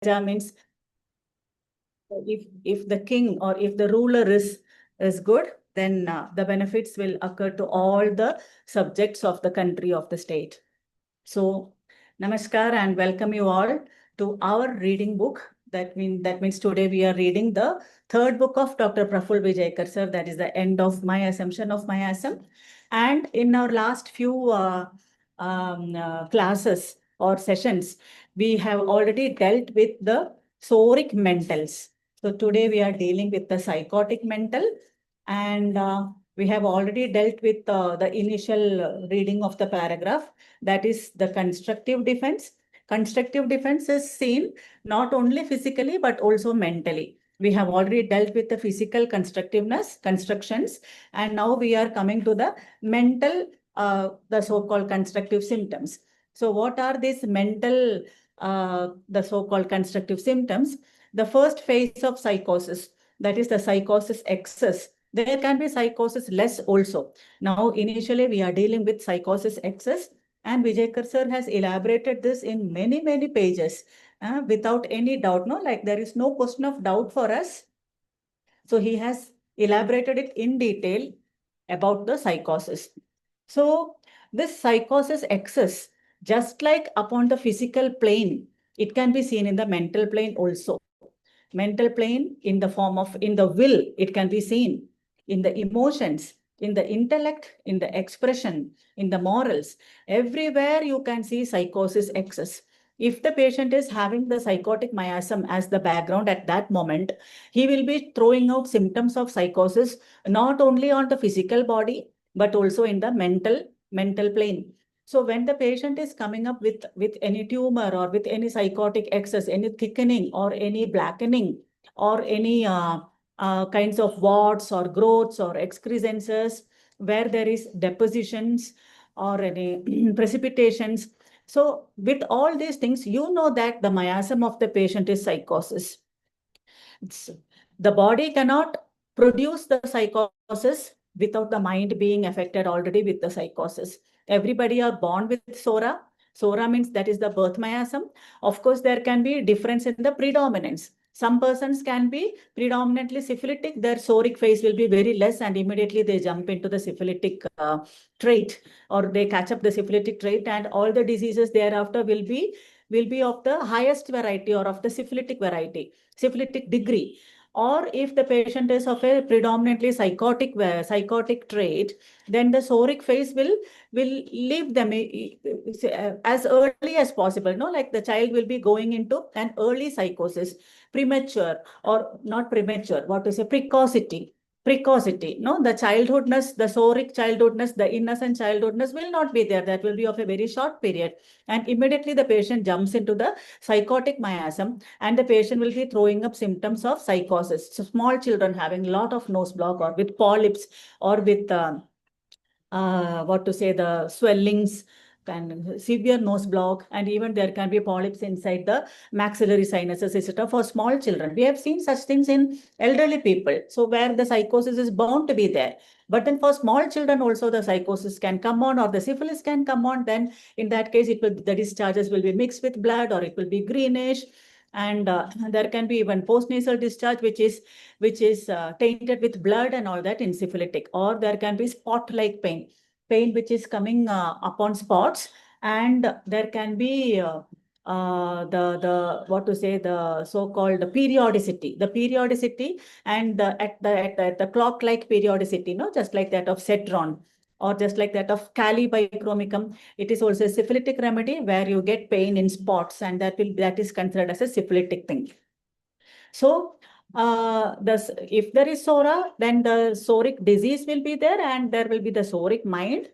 means if the king or if the ruler is good, then the benefits will occur to all the subjects of the country, of the state. So, namaskar and welcome you all to our reading book. That means today we are reading the third book of Dr. Prafful Vijaykar sir. That is the end of my assumption of Miasam. And in our last few classes or sessions, we have already dealt with the soric mentals. So today we are dealing with the psychotic mental, and we have already dealt with the initial reading of the paragraph. That is the constructive defense. Constructive defense is seen not only physically but also mentally. We have already dealt with the physical constructions, and now we are coming to the mental, the so-called constructive symptoms. So what are these mental, the so-called constructive symptoms? The first phase of psychosis, that is the psychosis excess. There can be psychosis less also. Now, initially, we are dealing with psychosis excess, and Vijaykar sir has elaborated this in many, many pages without any doubt. No, like there is no question of doubt for us. So he has elaborated it in detail about the psychosis. So this psychosis excess, just like upon the physical plane, it can be seen in the mental plane also. Mental plane in the form of, in the will, it can be seen in the emotions, in the intellect, in the expression, in the morals. Everywhere you can see psychosis excess. If the patient is having the psychotic miasm as the background at that moment, he will be throwing out symptoms of psychosis, not only on the physical body, but also in the mental plane. So when the patient is coming up with any tumor or with any psychotic excess, any thickening or any blackening or any kinds of warts or growths or excrescences where there is depositions or any precipitations. So with all these things, you know that the miasm of the patient is psychosis. The body cannot produce the psychosis without the mind being affected already with the psychosis. Everybody are born with Sora. Sora means that is the birth miasm. Of course, there can be difference in the predominance. Some persons can be predominantly syphilitic. Their soric phase will be very less, and immediately they jump into the syphilitic trait, or they catch up the syphilitic trait, and all the diseases thereafter will be of the highest variety or of the syphilitic variety, syphilitic degree. Or if the patient is of a predominantly psychotic trait, then the soric phase will leave them as early as possible. No, like the child will be going into an early psychosis, premature or not premature, what to say, precocity. No, the childhoodness, the soric childhoodness, the innocent childhoodness will not be there. That will be of a very short period. And immediately the patient jumps into the psychotic miasm, and the patient will be throwing up symptoms of psychosis. So small children having a lot of nose block or with polyps or with what to say, the swellings and severe nose block, and even there can be polyps inside the maxillary sinuses, etc. For small children, we have seen such things in elderly people, so where the psychosis is bound to be there. But then for small children also the psychosis can come on, or the syphilis can come on. Then in that case, it will, the discharges will be mixed with blood, or it will be greenish. And there can be even postnasal discharge, which is tainted with blood and all that in syphilitic. Or there can be spot-like pain which is coming upon spots, and there can be the what to say, the so-called periodicity, and at the clock-like periodicity, no, just like that of cetron, or just like that of Kali bichromicum. It is also a syphilitic remedy where you get pain in spots, and that is considered as a syphilitic thing. So if there is Sora, then the soric disease will be there, and there will be the soric mind.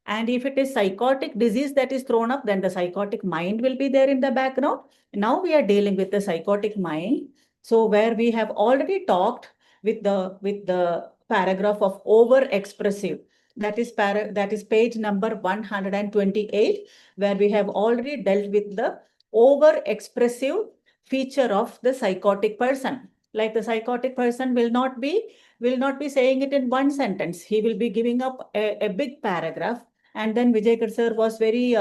And if it is psychotic disease that is thrown up, then the psychotic mind will be there in the background. Now we are dealing with the psychotic mind. So where we have already talked with the paragraph of over-expressive, that is page number 128, where we have already dealt with the over-expressive feature of the psychotic person. Like the psychotic person will not be saying it in one sentence. He will be giving up a big paragraph. And then Vijaykar sir was very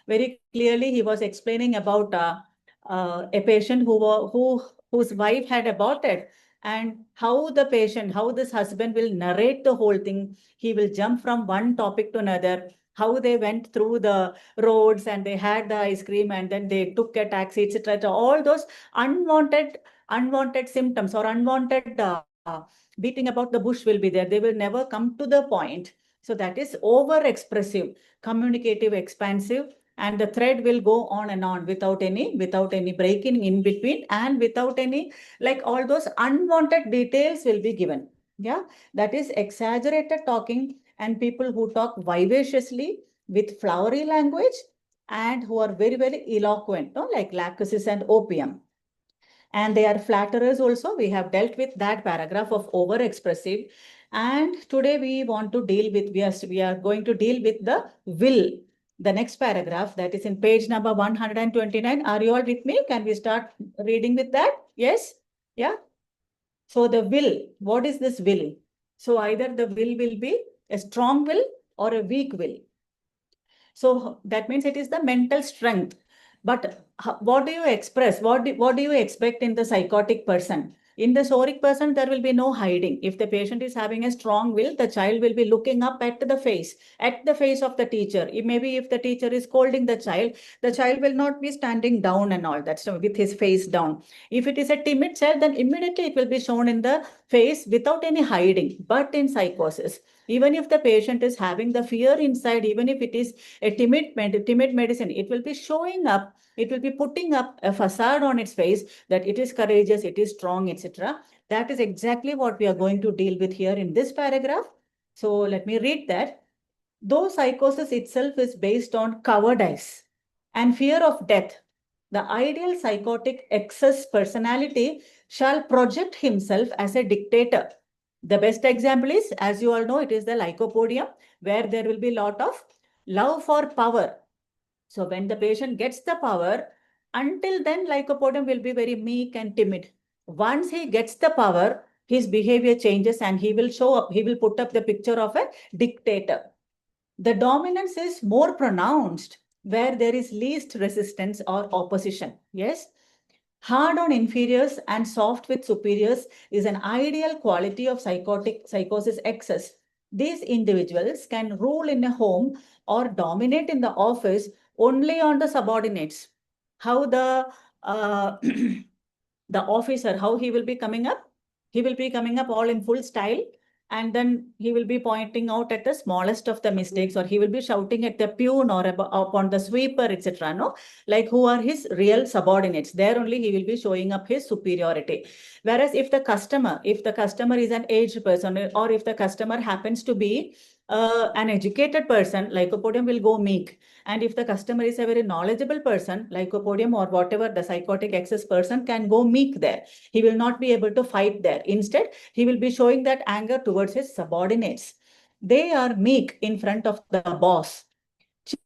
very clearly he was explaining about a patient whose wife had aborted, and how this husband will narrate the whole thing. He will jump from one topic to another. How they went through the roads and they had the ice cream and then they took a taxi, etc. So all those unwanted symptoms or unwanted beating about the bush will be there. They will never come to the point. So that is over expressive, communicative, expansive, and the thread will go on and on without any breaking in between, and without any, like, all those unwanted details will be given. Yeah, that is exaggerated talking, and people who talk vivaciously with flowery language and who are very, very eloquent, no, like lachesis and opium. And they are flatterers also. We have dealt with that paragraph of over expressive. And today we are going to deal with the will. The next paragraph, that is in page number 129. Are you all with me? Can we start reading with that? Yes? Yeah? So the will, what is this will? So either the will be a strong will or a weak will. So that means it is the mental strength. But what do you express? What do you expect in the psychotic person? In the soric person, there will be no hiding. If the patient is having a strong will, the child will be looking up at the face of the teacher. Maybe if the teacher is scolding the child will not be standing down and all that, so with his face down. If it is a timid child, then immediately it will be shown in the face without any hiding. But in psychosis, even if the patient is having the fear inside, even if it is a timid medicine, it will be showing up, it will be putting up a facade on its face that it is courageous, it is strong, etc. That is exactly what we are going to deal with here in this paragraph. So let me read that. Though psychosis itself is based on cowardice and fear of death, the ideal psychotic excess personality shall project himself as a dictator. The best example is, as you all know, it is the lycopodium, where there will be a lot of love for power. So when the patient gets the power, until then lycopodium will be very meek and timid. Once he gets the power, his behavior changes and he will show up, he will put up the picture of a dictator. The dominance is more pronounced where there is least resistance or opposition. Yes. Hard on inferiors and soft with superiors is an ideal quality of psychosis excess. These individuals can rule in a home or dominate in the office only on the subordinates. How uh, the officer, how he will be coming up? He will be coming up all in full style, and then he will be pointing out at the smallest of the mistakes, or he will be shouting at the peon or upon the sweeper, etc. No, like who are his real subordinates. There only he will be showing up his superiority. Whereas if the customer is an aged person, or if the customer happens to be an educated person, lycopodium will go meek. And if the customer is a very knowledgeable person, lycopodium or whatever the psychotic excess person can go meek there. He will not be able to fight there. Instead, he will be showing that anger towards his subordinates. They are meek in front of the boss.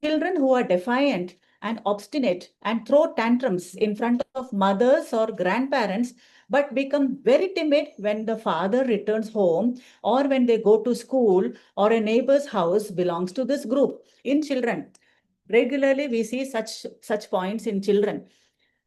Children who are defiant and obstinate and throw tantrums in front of mothers or grandparents, but become very timid when the father returns home or when they go to school or a neighbor's house, belongs to this group. In children, regularly we see such points in children.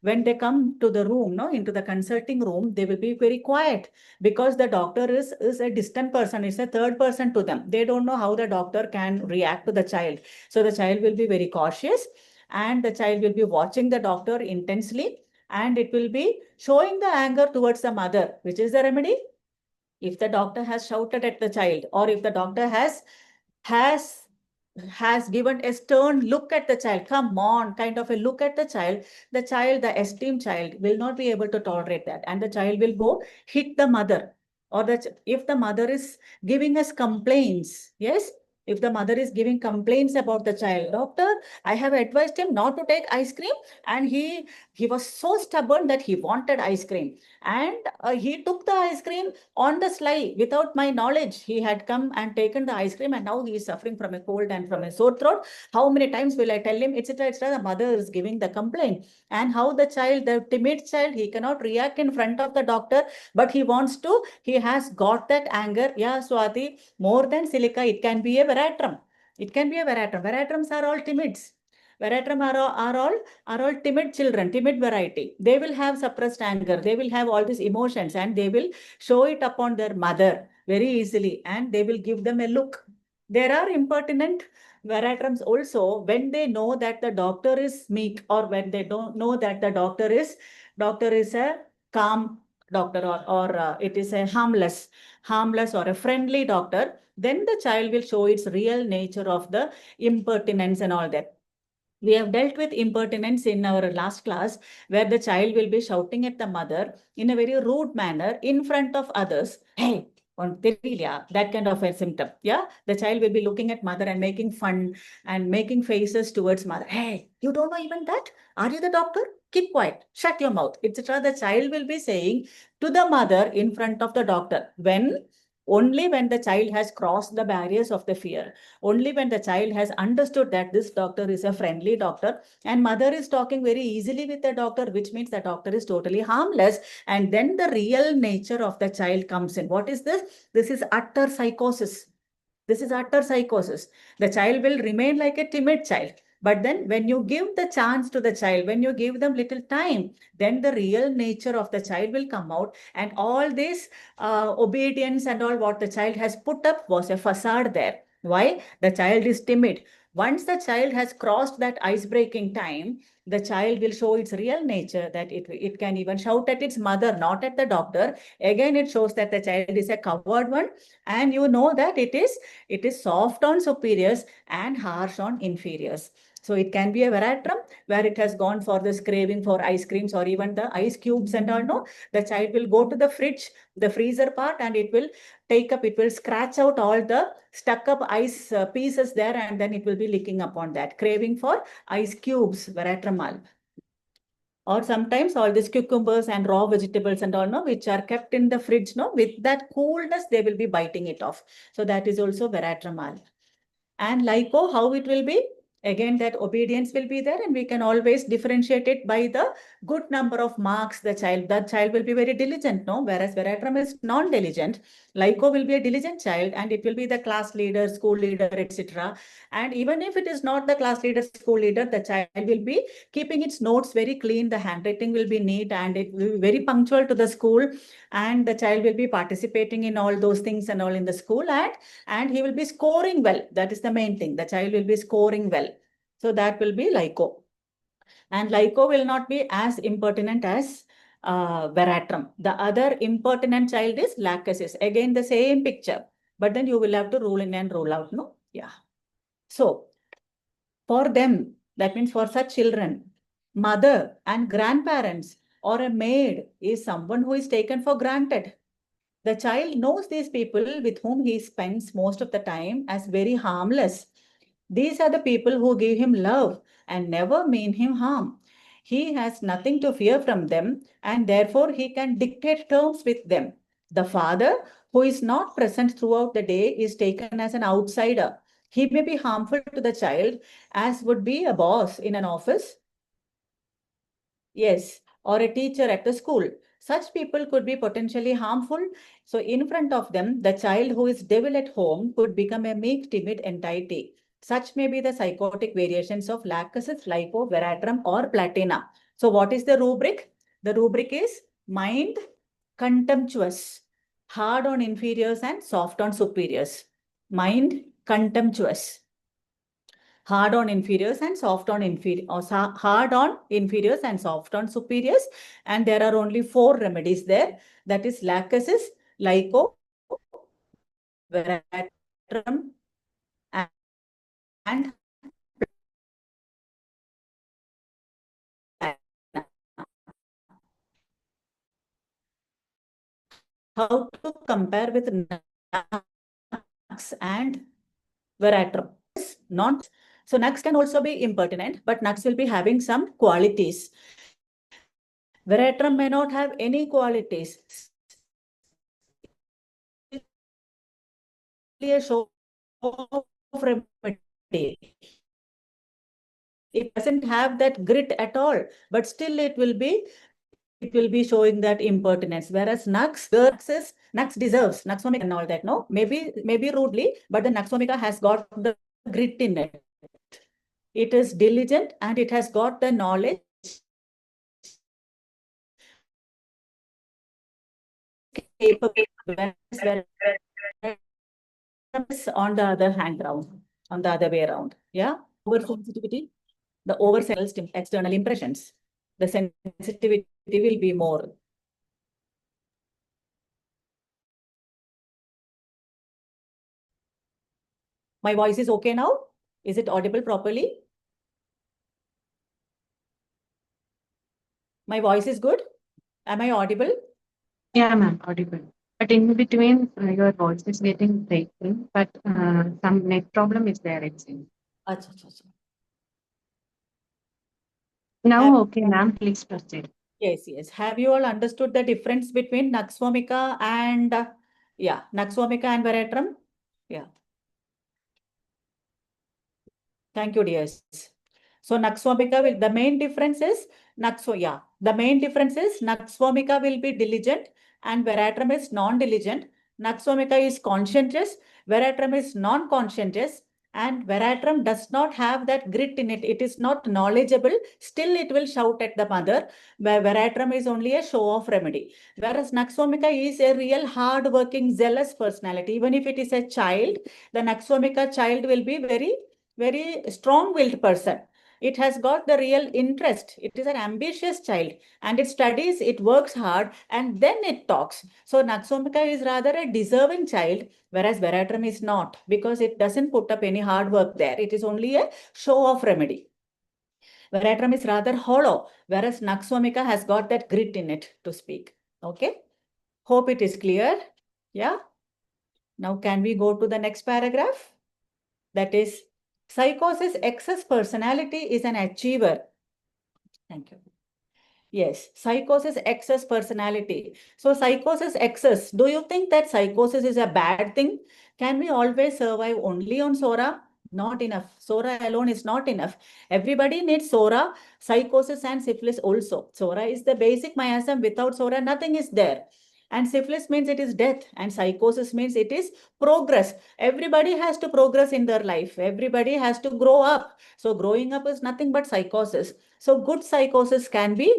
When they come to the room, no, into the consulting room, they will be very quiet because the doctor is a distant person, is a third person to them. They don't know how the doctor can react to the child. So the child will be very cautious, and the child will be watching the doctor intensely, and it will be showing the anger towards the mother. Which is the remedy? If the doctor has shouted at the child, or if the doctor has has given a stern look at the child, come on, kind of a look at the child, the esteemed child, will not be able to tolerate that. And the child will go hit the mother. Or if the mother is giving us complaints, yes, if the mother is giving complaints about the child, doctor, I have advised him not to take ice cream, and he was so stubborn that he wanted ice cream. And he took the ice cream on the sly without my knowledge. He had come and taken the ice cream, and now he is suffering from a cold and from a sore throat. How many times will I tell him, etc., etc.? The mother is giving the complaint. And how the child, the timid child, he cannot react in front of the doctor, but he wants to, he has got that anger. Yeah, Swati, more than silica, it can be a veratrum. It can be a veratrum. Veratrums are all timids. Veratrum are all timid children, timid variety. They will have suppressed anger. They will have all these emotions and they will show it upon their mother very easily and they will give them a look. There are impertinent veratrums also when they know that the doctor is meek or when they don't know that the doctor is a calm doctor or it is a harmless or a friendly doctor, then the child will show its real nature of the impertinence and all that. We have dealt with impertinence in our last class, where the child will be shouting at the mother in a very rude manner in front of others. Hey, that kind of a symptom. Yeah, the child will be looking at mother and making fun and making faces towards mother. Hey, you don't know even that? Are you the doctor? Keep quiet, shut your mouth, etc. The child will be saying to the mother in front of the doctor. Only when the child has crossed the barriers of the fear, only when the child has understood that this doctor is a friendly doctor and mother is talking very easily with the doctor, which means the doctor is totally harmless, and then the real nature of the child comes in. What is this? This is utter psychosis. This is utter psychosis. The child will remain like a timid child. But then when you give the chance to the child, when you give them little time, then the real nature of the child will come out. And all this obedience and all what the child has put up was a facade there. Why? The child is timid. Once the child has crossed that ice-breaking time, the child will show its real nature, that it can even shout at its mother, not at the doctor. Again, it shows that the child is a coward one, and you know that it is soft on superiors and harsh on inferiors. So it can be a veratrum where it has gone for this craving for ice creams or even the ice cubes and all. No, the child will go to the fridge, the freezer part, and it will scratch out all the stuck up ice pieces there, and then it will be licking upon that, craving for ice cubes, veratramal. Or sometimes all these cucumbers and raw vegetables and all, no, which are kept in the fridge, no, with that coolness, they will be biting it off. So that is also veratramal. And LICO, how it will be? Again, that obedience will be there, and we can always differentiate it by the good number of marks the child will be very diligent, no? Whereas veratrum is non-diligent. LICO will be a diligent child, and it will be the class leader, school leader, etc. And even if it is not the class leader, school leader, the child will be keeping its notes very clean. The handwriting will be neat, and it will be very punctual to the school. And the child will be participating in all those things and all in the school, and he will be scoring well. That is the main thing. The child will be scoring well. So that will be LICO. And LICO will not be as impertinent as veratrum. The other impertinent child is lachesis. Again, the same picture, but then you will have to rule in and rule out, no? Yeah. So for them, that means for such children, mother and grandparents or a maid is someone who is taken for granted. The child knows these people with whom he spends most of the time as very harmless. These are the people who give him love and never mean him harm. He has nothing to fear from them, and therefore he can dictate terms with them. The father, who is not present throughout the day, is taken as an outsider. He may be harmful to the child, as would be a boss in an office. Yes, or a teacher at the school. Such people could be potentially harmful. So in front of them, the child who is devil at home could become a meek, timid entity. Such may be the psychotic variations of lachesis, LICO, veratrum, or platina. So what is the rubric? The rubric is mind contemptuous, hard on inferiors and soft on superiors. Mind contemptuous, hard on inferiors and soft on hard on inferiors and soft on superiors. And there are only 4 remedies there. That is lachesis, LICO, veratrum, and how to compare with Nux and veratrum. Not so Nux can also be impertinent, but Nux will be having some qualities. Veratrum may not have any qualities. A show of remedy. It doesn't have that grit at all, but still it will be showing that impertinence. Whereas Nux deserves Nuxomica and all that. No, maybe rudely, but the Nuxomica has got the grit in it. It is diligent and it has got the knowledge, capable, on the other hand round, on the other way around. Yeah. Oversensitivity, the oversensitive external impressions, the sensitivity will be more. My voice is okay now? Is it audible properly? My voice is good? Am I audible? Yeah, ma'am, audible. But in between, your voice is getting breaking, but some net problem is there, it seems. Acha, acha, acha. Now, okay, ma'am, please proceed. Yes, yes. Have you all understood the difference between Nux vomica and yeah, Nux vomica and veratrum? Yeah. Thank you, dears. So Nux vomica will, the main difference is yeah, the main difference is Nux vomica will be diligent and veratrum is non-diligent. Nux vomica is conscientious, veratrum is non-conscientious, and veratrum does not have that grit in it. It is not knowledgeable. Still, it will shout at the mother. Where veratrum is only a show-off remedy. Whereas Nux vomica is a real hard-working, zealous personality. Even if it is a child, the Nux vomica child will be very strong-willed person. It has got the real interest. It is an ambitious child and it studies, it works hard, and then it talks. So Nux vomica is rather a deserving child, whereas veratrum is not, because it doesn't put up any hard work there. It is only a show-off remedy. Veratrum is rather hollow, whereas Nux vomica has got that grit in it to speak. Okay. Hope it is clear. Yeah. Now can we go to the next paragraph? That is, psychosis excess personality is an achiever. Thank you. Yes, psychosis excess personality. So psychosis excess, do you think that psychosis is a bad thing? Can we always survive only on Sora? Not enough. Sora alone is not enough. Everybody needs Sora, psychosis and syphilis also. Sora is the basic miasm. Without Sora, nothing is there. And syphilis means it is death, and psychosis means it is progress. Everybody has to progress in their life. Everybody has to grow up. So growing up is nothing but psychosis. So good psychosis can be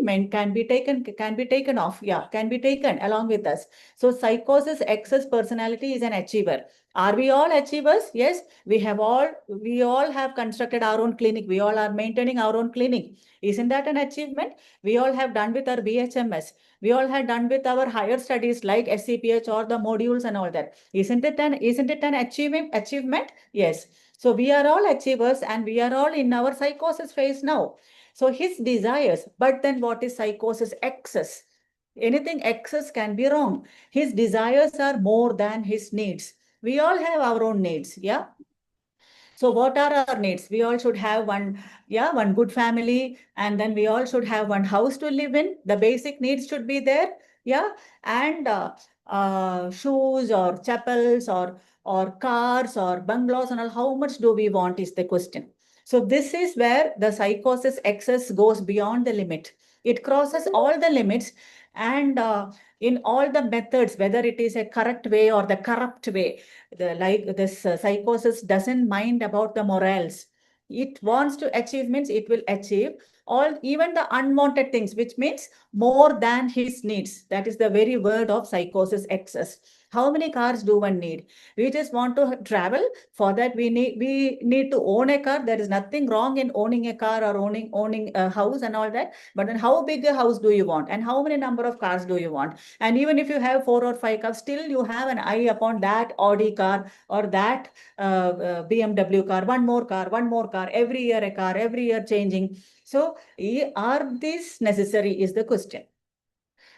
taken off. Yeah, can be taken along with us. So psychosis excess personality is an achiever. Are we all achievers? Yes, we all have constructed our own clinic. We all are maintaining our own clinic. Isn't that an achievement? We all have done with our BHMS. We all have done with our higher studies like SCPH or the modules and all that. Isn't it an achievement? Yes. So we are all achievers and we are all in our psychosis phase now. So his desires, but then what is psychosis excess? Anything excess can be wrong. His desires are more than his needs. We all have our own needs. Yeah. So what are our needs? We all should have one good family, and then we all should have one house to live in. The basic needs should be there. Yeah. And shoes or chapels or cars or bungalows and all, how much do we want is the question. So this is where the psychosis excess goes beyond the limit. It crosses all the limits, and in all the methods, whether it is a correct way or the corrupt way, this psychosis doesn't mind about the morals. It wants to achievements, it will achieve all, even the unwanted things, which means more than his needs. That is the very word of psychosis excess. How many cars do one need? We just want to travel. For that, we need to own a car. There is nothing wrong in owning a car or owning a house and all that. But then how big a house do you want? And how many number of cars do you want? And even if you have 4 or 5 cars, still you have an eye upon that Audi car or that BMW car, one more car, every year a car, every year changing. So are these necessary is the question.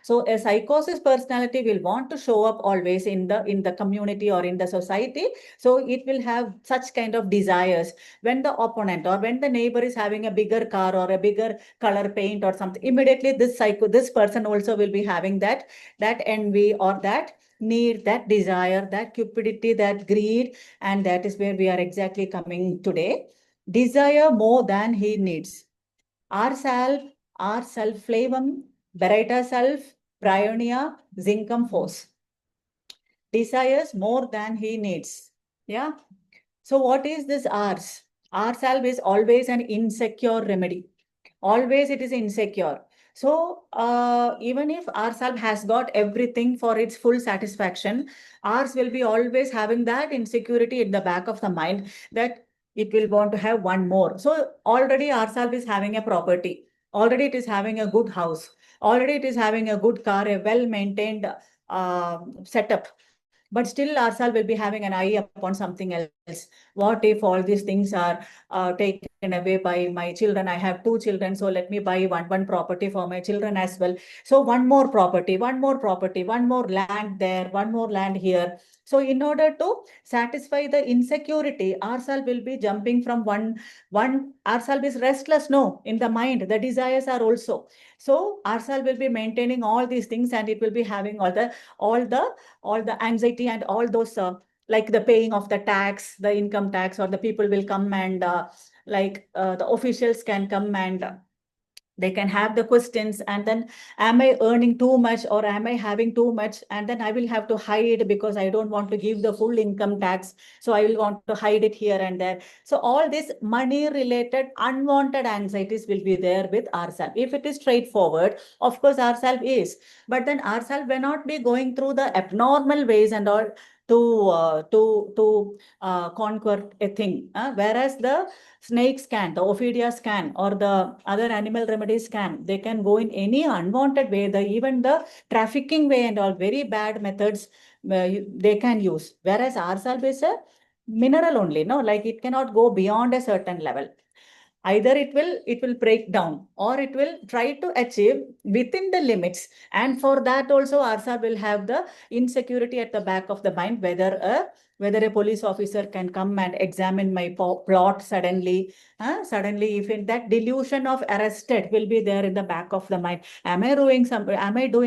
So a psychosis personality will want to show up always in the community or in the society. So it will have such kind of desires. When the opponent or when the neighbor is having a bigger car or a bigger color paint or something, immediately this person also will be having that envy or that need, that desire, that cupidity, that greed, and that is where we are exactly coming today. Desire more than he needs. Our self flavum, bereta self, bryonia, zincum force. Desires more than he needs. Yeah. So what is this Rs? R salve is always an insecure remedy. Always it is insecure. So even if R salve has got everything for its full satisfaction, ours will be always having that insecurity in the back of the mind that it will want to have one more. So already R salve is having a property. Already it is having a good house. Already it is having a good car, a well-maintained setup. But still ourselves will be having an eye upon something else. What if all these things are taken away by my children? I have two children, so let me buy one property for my children as well. So one more property, one more property, one more land there, one more land here. So in order to satisfy the insecurity, ourselves will be jumping from one ourselves is restless, no, in the mind the desires are also. So ourselves will be maintaining all these things, and it will be having all the all the anxiety and all those like the paying of the tax, the income tax, or the people will come and the officials can come and they can have the questions, and then am I earning too much or am I having too much, and then I will have to hide because I don't want to give the full income tax, so I will want to hide it here and there. So all these money related unwanted anxieties will be there with ourselves. If it is straightforward, of course ourself is, but then ourself will not be going through the abnormal ways and all to conquer a thing, whereas the snakes can, the ophidias can, or the other animal remedies can. They can go in any unwanted way, even the trafficking way and all very bad methods they can use. Whereas ourself is a mineral only, no, like it cannot go beyond a certain level. Either it will break down or it will try to achieve within the limits, and for that also arsa will have the insecurity at the back of the mind, whether a police officer can come and examine my plot suddenly. Suddenly, if in that delusion of arrested will be there in the back of the mind, am I doing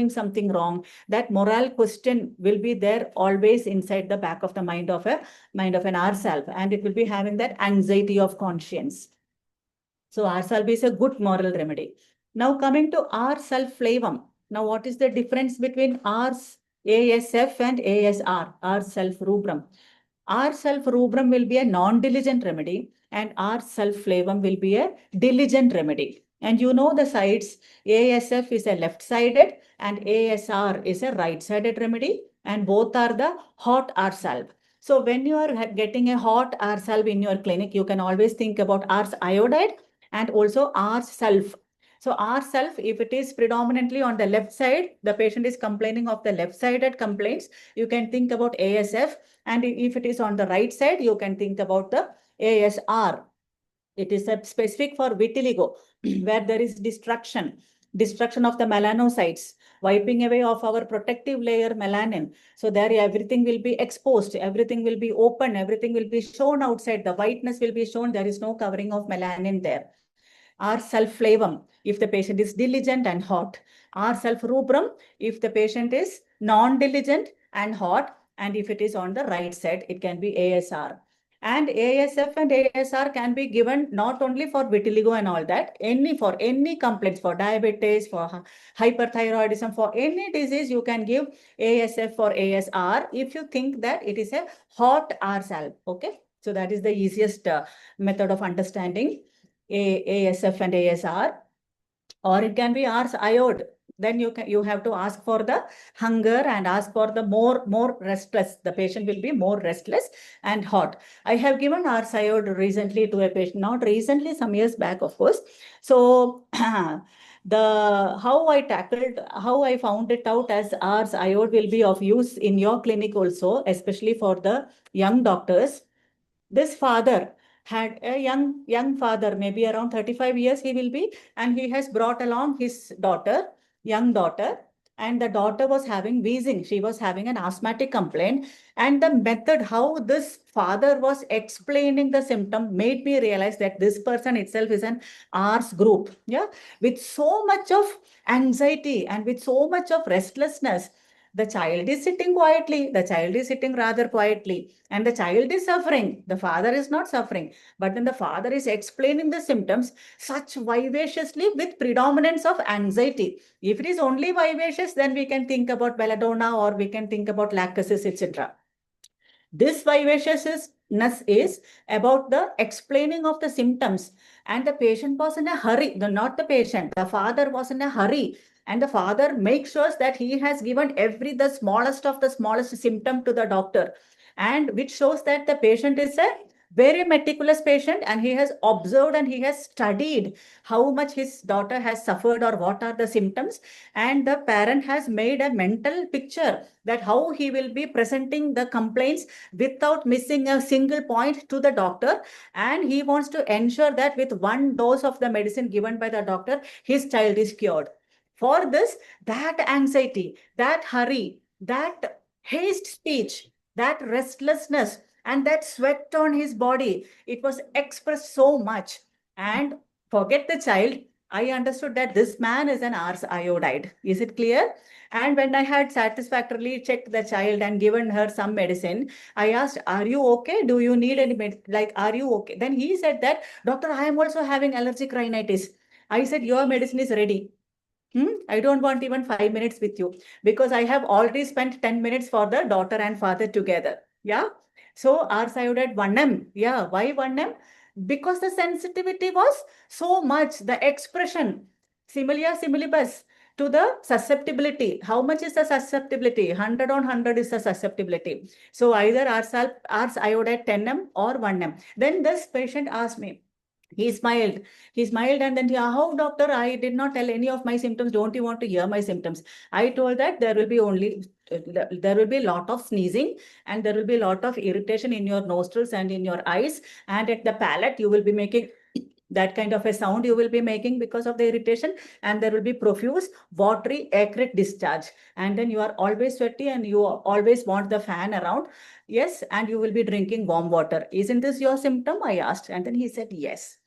something wrong? That moral question will be there always inside the back of the mind of an ourself, and it will be having that anxiety of conscience. So R salve is a good moral remedy. Now coming to R sulflavum. Now what is the difference between R's ASF and ASR, R sulfrubrum? R sulfrubrum will be a non-diligent remedy and R sulflavum will be a diligent remedy. And you know the sides, ASF is a left-sided and ASR is a right-sided remedy, and both are the hot R salve. So when you are getting a hot R salve in your clinic, you can always think about R's iodide and also R self. So R self, if it is predominantly on the left side, the patient is complaining of the left-sided complaints, you can think about ASF. And if it is on the right side, you can think about the ASR. It is a specific for vitiligo, where there is destruction of the melanocytes, wiping away of our protective layer melanin. So there everything will be exposed, everything will be open, everything will be shown outside. The whiteness will be shown. There is no covering of melanin there. R sulflavum, if the patient is diligent and hot. R sulfrubrum, if the patient is non-diligent and hot. And if it is on the right side, it can be ASR. And ASF and ASR can be given not only for vitiligo and all that, for any complaints, for diabetes, for hyperthyroidism, for any disease, you can give ASF or ASR if you think that it is a hot R salve. Okay. So that is the easiest method of understanding ASF and ASR, or it can be Rs iode. Then you have to ask for the hunger and ask for the more restless. The patient will be more restless and hot. I have given Rs iode recently to a patient, not recently, some years back, of course. So how I found it out as Rs iode will be of use in your clinic also, especially for the young doctors. This father had a young father, maybe around 35 years he will be, and he has brought along his young daughter, and the daughter was having wheezing. She was having an asthmatic complaint, and the method how this father was explaining the symptom made me realize that this person itself is an Rs group, yeah, with so much of anxiety and with so much of restlessness. The child is sitting quietly, the child is sitting rather quietly, and the child is suffering. The father is not suffering, but then the father is explaining the symptoms such vivaciously with predominance of anxiety. If it is only vivacious, then we can think about belladonna or we can think about lactasis, etc. This vivacious is is about the explaining of the symptoms, and the patient was in a hurry. Not the patient, the father was in a hurry, and the father makes sure that he has given the smallest of the smallest symptom to the doctor, and which shows that the patient is a very meticulous patient, and he has observed and he has studied how much his daughter has suffered or what are the symptoms, and the parent has made a mental picture that how he will be presenting the complaints without missing a single point to the doctor, and he wants to ensure that with one dose of the medicine given by the doctor his child is cured. For this, that anxiety, that hurry, that haste speech, that restlessness, and that sweat on his body, it was expressed so much. And forget the child, I understood that this man is an ars iodide. Is it clear? And when I had satisfactorily checked the child and given her some medicine, I asked, "Are you okay? Do you need any like, are you okay?" Then he said that, "Doctor, I am also having allergic rhinitis." I said, "Your medicine is ready. I don't want even 5 minutes with you, because I have already spent 10 minutes for the daughter and father together." Yeah. So our side at 1M. Yeah. Why 1M? Because the sensitivity was so much, the expression, similia similibus, to the susceptibility. How much is the susceptibility? 100 on 100 is the susceptibility. So either Ars iodide 10M or 1M. Then this patient asked me, he smiled. He smiled, and then, "Yeah, how, doctor? I did not tell any of my symptoms. Don't you want to hear my symptoms?" I told that there will be a lot of sneezing, and there will be a lot of irritation in your nostrils and in your eyes, and at the palate you will be making that kind of a sound you will be making because of the irritation, and there will be profuse watery acrid discharge, and then you are always sweaty and you always want the fan around. Yes, and you will be drinking warm water. Isn't this your symptom? I asked, and then he said yes.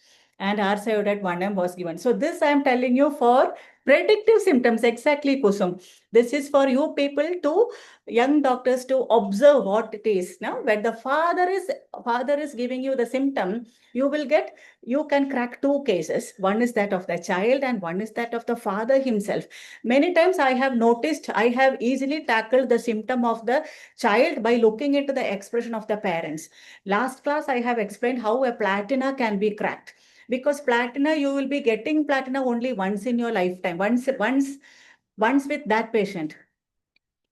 And our iodide 1M was given. So this I am telling you for predictive symptoms. Exactly, Kusum. This is for you people to, young doctors, to observe what it is. Now, when the father is giving you the symptom, you will get, you can crack two cases. One is that of the child and one is that of the father himself. Many times I have noticed, I have easily tackled the symptom of the child by looking into the expression of the parents. Last class, I have explained how a platina can be cracked, because platina, you will be getting platina only once in your lifetime, once with that patient.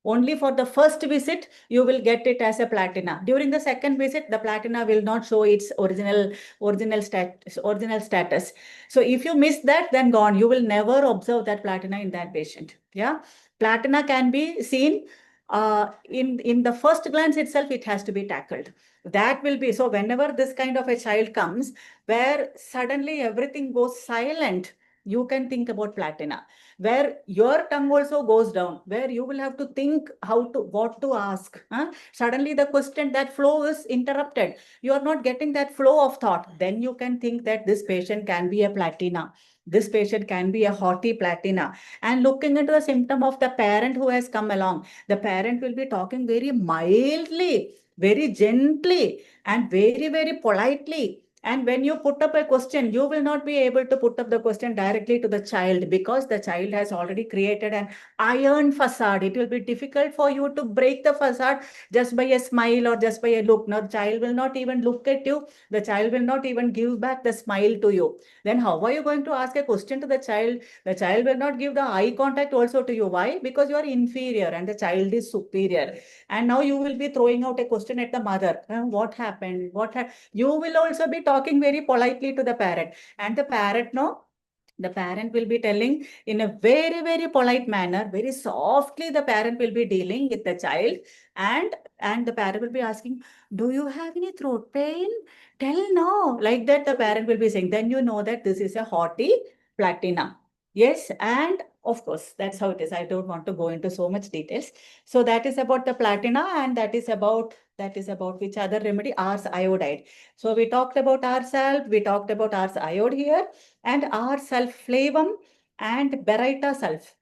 Only for the first visit, you will get it as a platina. During the second visit, the platina will not show its original status. So if you miss that, then gone. You will never observe that platina in that patient. Yeah, platina can be seen in the first glance itself. It has to be tackled. That will be so. Whenever this kind of a child comes, where suddenly everything goes silent, you can think about platina, where your tongue also goes down, where you will have to think what to ask. Suddenly the question, that flow is interrupted. You are not getting that flow of thought. Then you can think that this patient can be a platina. This patient can be a haughty platina. And looking into the symptom of the parent who has come along, the parent will be talking very mildly, very gently, and very, very politely. And when you put up a question, you will not be able to put up the question directly to the child, because the child has already created an iron facade. It will be difficult for you to break the facade just by a smile or just by a look. No, the child will not even look at you. The child will not even give back the smile to you. Then how are you going to ask a question to the child? The child will not give the eye contact also to you. Why? Because you are inferior and the child is superior. And now you will be throwing out a question at the mother. What happened? You will also be talking very politely to the parent, and the parent, no, the parent will be telling in a very, very polite manner, very softly. The parent will be dealing with the child, and the parent will be asking, "Do you have any throat pain? Tell no." Like that, the parent will be saying. Then you know that this is a haughty platina. Yes, and of course, that's how it is. I don't want to go into so much details. So that is about the platina, and that is about which other remedy? Ars iodide. So we talked about our salt, we talked about ars iode here, and our sulflavum and Beretta sulf.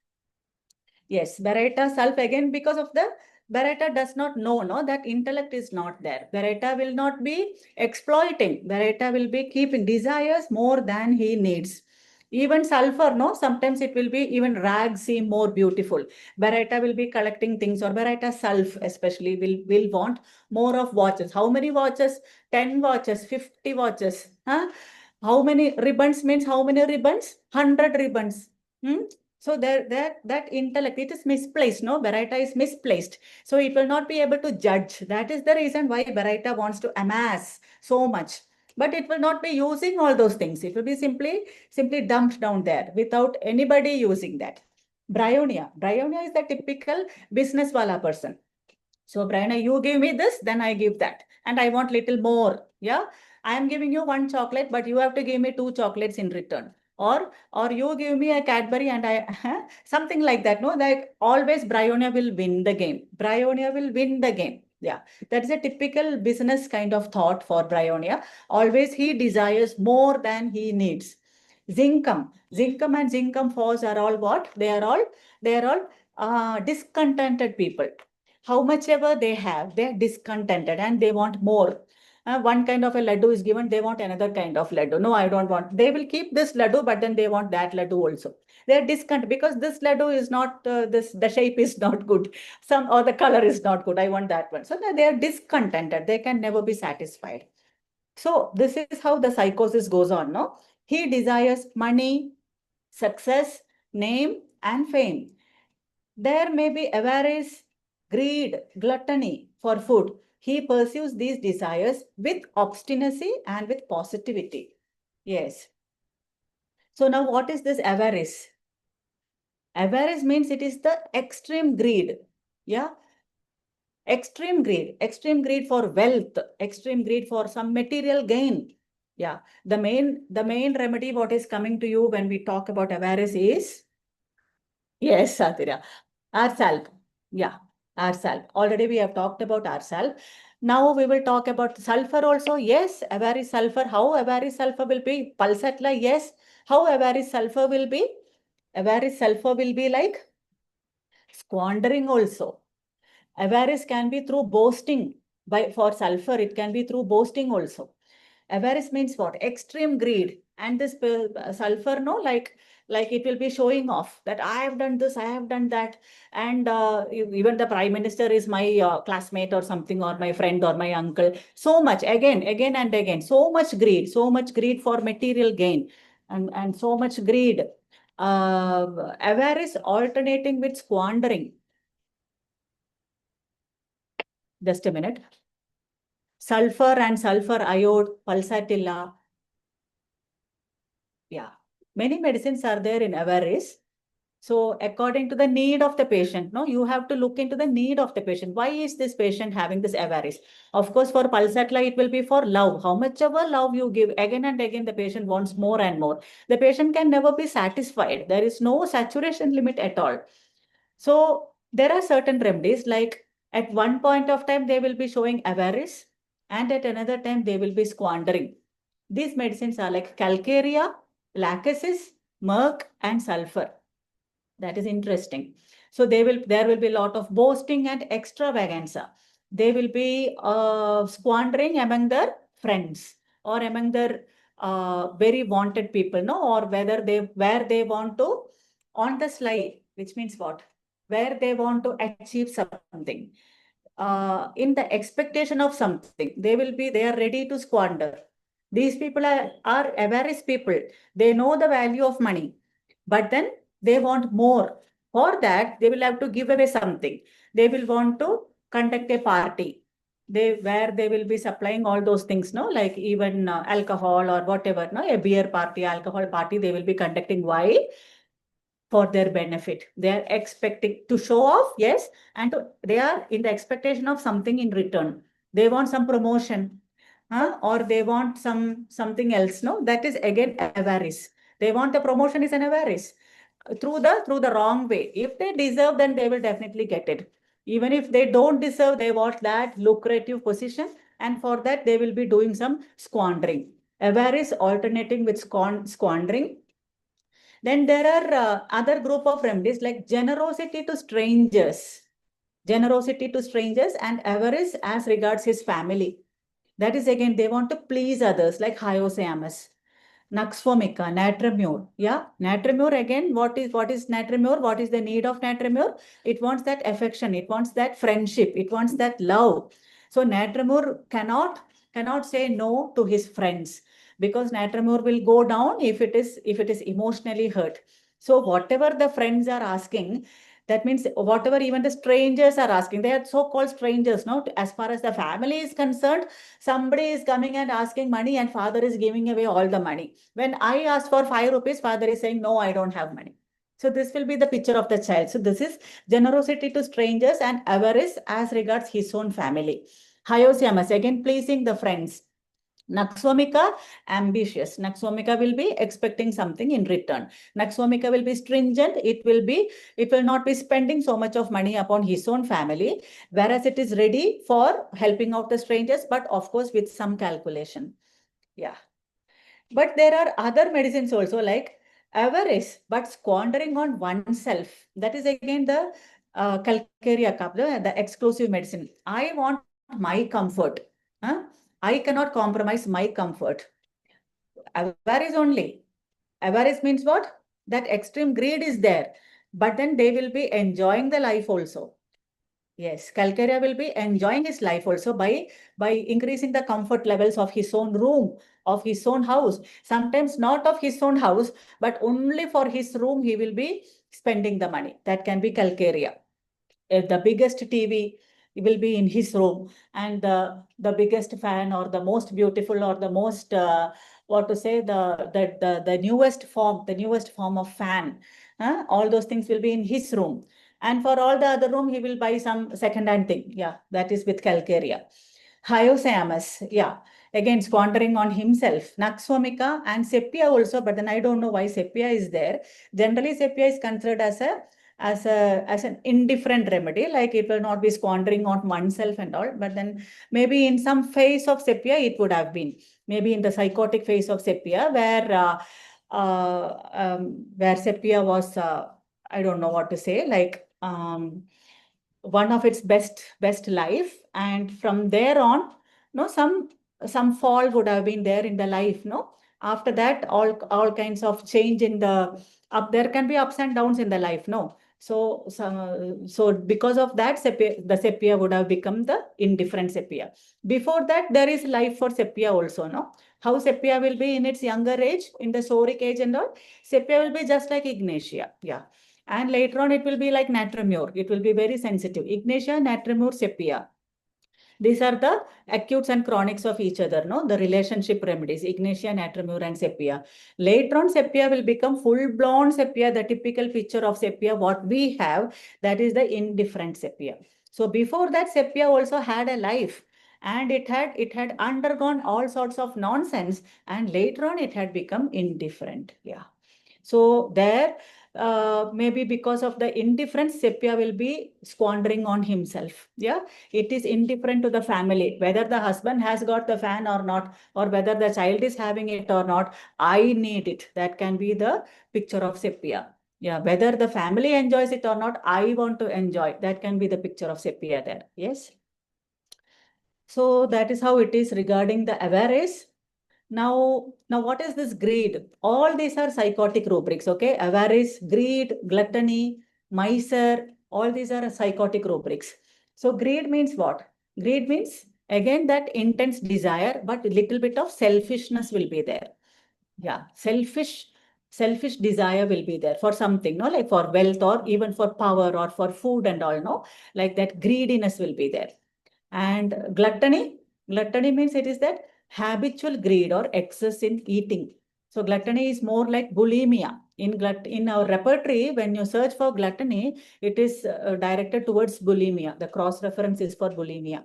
Yes, Beretta sulf again, because of the Beretta does not know, no, that intellect is not there. Beretta will not be exploiting. Beretta will be keeping desires more than he needs. Even sulfur, no, sometimes it will be even rags seem more beautiful. Baraita will be collecting things, or Baraita self especially will want more of watches. How many watches? 10 watches, 50 watches. Huh? How many ribbons means how many ribbons? 100 ribbons. Hmm? So that intellect, it is misplaced, no? Baraita is misplaced. So it will not be able to judge. That is the reason why Baraita wants to amass so much. But it will not be using all those things. It will be simply dumped down there without anybody using that. Bryonia is the typical business wala person. So Brianna, you give me this, then I give that. And I want little more. Yeah. I am giving you one chocolate, but you have to give me two chocolates in return. Or you give me a Cadbury and I something like that. No, like always Bryonia will win the game. Bryonia will win the game. Yeah. That is a typical business kind of thought for Bryonia. Always he desires more than he needs. Zinkum. Zinkum and Zinkum falls are all what? They are all discontented people. How much ever they have, they're discontented and they want more. One kind of a laddu is given, they want another kind of laddu. No, I don't want. They will keep this laddu, but then they want that laddu also. They're discontent because this laddu is not the shape is not good. Some or the color is not good. I want that one. So they are discontented. They can never be satisfied. So this is how the psychosis goes on. No, he desires money, success, name, and fame. There may be avarice, greed, gluttony for food. He pursues these desires with obstinacy and with positivity. Yes. So now what is this avarice? Avarice means it is the extreme greed. Yeah. Extreme greed for wealth, extreme greed for some material gain. Yeah. The main remedy, what is coming to you when we talk about avarice is, yes, Satira, ourself. Yeah, ourself. Already we have talked about ourself. Now we will talk about sulfur also. Yes, avarice sulfur. How avarice sulfur will be? Pulsatla, yes. How avarice sulfur will be? Avarice sulfur will be like squandering also. Avarice can be through boasting. For sulfur, it can be through boasting also. Avarice means what? Extreme greed. And this sulfur, no, like it will be showing off that I have done this, I have done that. And even the prime minister is my classmate or something, or my friend or my uncle. So much, again and again. So much greed for material gain. And so much greed. Avarice alternating with squandering. Just a minute. Sulfur and sulfur iode, pulsatilla. Yeah. Many medicines are there in avarice. So according to the need of the patient, no, you have to look into the need of the patient. Why is this patient having this avarice? Of course, for pulsatilla, it will be for love. How much ever love you give, again and again, the patient wants more and more. The patient can never be satisfied. There is no saturation limit at all. So there are certain remedies, like at one point of time, they will be showing avarice, and at another time, they will be squandering. These medicines are like calcarea, lachesis, myrrh, and sulfur. That is interesting. So there will be a lot of boasting and extravaganza. They will be squandering among their friends or among their very wanted people, no, or where they want to on the sly, which means what? Where they want to achieve something. In the expectation of something, they are ready to squander. These people are avarice people. They know the value of money, but then they want more. For that, they will have to give away something. They will want to conduct a party. Where they will be supplying all those things, no, like even alcohol or whatever, no, a beer party, alcohol party, they will be conducting. Why? For their benefit. They are expecting to show off, yes, and they are in the expectation of something in return. They want some promotion, or they want something else. No, that is again avarice. They want the promotion is an avarice through the wrong way. If they deserve, then they will definitely get it. Even if they don't deserve, they want that lucrative position, and for that they will be doing some squandering. Avarice alternating with squandering. Then there are other group of remedies like generosity to strangers. Generosity to strangers and avarice as regards his family. That is again, they want to please others like hyoscyamus. Nux vomica, natrimure. Yeah, natrimure again. What is natrimure? What is the need of natrimure? It wants that affection. It wants that friendship. It wants that love. So natrimure cannot say no to his friends, because natrimure will go down if it is emotionally hurt. So whatever the friends are asking, that means whatever even the strangers are asking, they are so-called strangers. No, as far as the family is concerned, somebody is coming and asking money, and father is giving away all the money. When I ask for 5 rupees, father is saying, no, I don't have money. So this will be the picture of the child. So this is generosity to strangers and avarice as regards his own family. Hyoscyamus, again pleasing the friends. Naxomica, ambitious. Naxomica will be expecting something in return. Naxomica will be stringent. It will not be spending so much of money upon his own family, whereas it is ready for helping out the strangers, but of course with some calculation. Yeah. But there are other medicines also like avarice, but squandering on oneself. That is again the calcarea cup, the exclusive medicine. I want my comfort. Huh? I cannot compromise my comfort. Avarice only. Avarice means what? That extreme greed is there. But then they will be enjoying the life also. Yes, Calcarea will be enjoying his life also by increasing the comfort levels of his own room, of his own house. Sometimes not of his own house, but only for his room he will be spending the money. That can be Calcarea. The biggest TV will be in his room, and the biggest fan or the most beautiful or the most what to say the newest form of fan. All those things will be in his room, and for all the other room he will buy some second hand thing. Yeah, that is with Calcarea. Hyoscyamus, yeah, again squandering on himself. Naxomica and Sepia also, but then I don't know why Sepia is there. Generally, Sepia is considered as an indifferent remedy, like it will not be squandering on oneself and all. But then maybe in some phase of Sepia, it would have been maybe in the psychotic phase of Sepia, where Sepia was I don't know what to say, like one of its best life, and from there on, no, some fall would have been there in the life, no. After that, all kinds of change in the up, there can be ups and downs in the life, no. So because of that, the sepia would have become the indifferent sepia. Before that, there is life for sepia also, no. How sepia will be in its younger age, in the soric age and all, sepia will be just like ignatia. Yeah. And later on, it will be like natrimure. It will be very sensitive. Ignatia, natrimure, sepia. These are the acutes and chronics of each other, no? The relationship remedies, ignatia, natrimure, and sepia. Later on, sepia will become full-blown sepia, the typical picture of sepia, what we have, that is the indifferent sepia. So before that, sepia also had a life, and it had undergone all sorts of nonsense, and later on it had become indifferent. Yeah. So there, maybe because of the indifference, Sepia will be squandering on himself. Yeah, it is indifferent to the family, whether the husband has got the fan or not, or whether the child is having it or not. I need it. That can be the picture of Sepia. Yeah, whether the family enjoys it or not, I want to enjoy. That can be the picture of Sepia there. Yes. So that is how it is regarding the avarice. Now, what is this greed? All these are psychotic rubrics, okay? Avarice, greed, gluttony, miser, all these are psychotic rubrics. So greed means what? Greed means, again, that intense desire, but a little bit of selfishness will be there. Yeah, selfish desire will be there for something, no? Like for wealth or even for power or for food and all, no? Like that greediness will be there. And gluttony means it is that habitual greed or excess in eating. So gluttony is more like bulimia. In our repertory, when you search for gluttony, it is directed towards bulimia. The cross reference is for bulimia.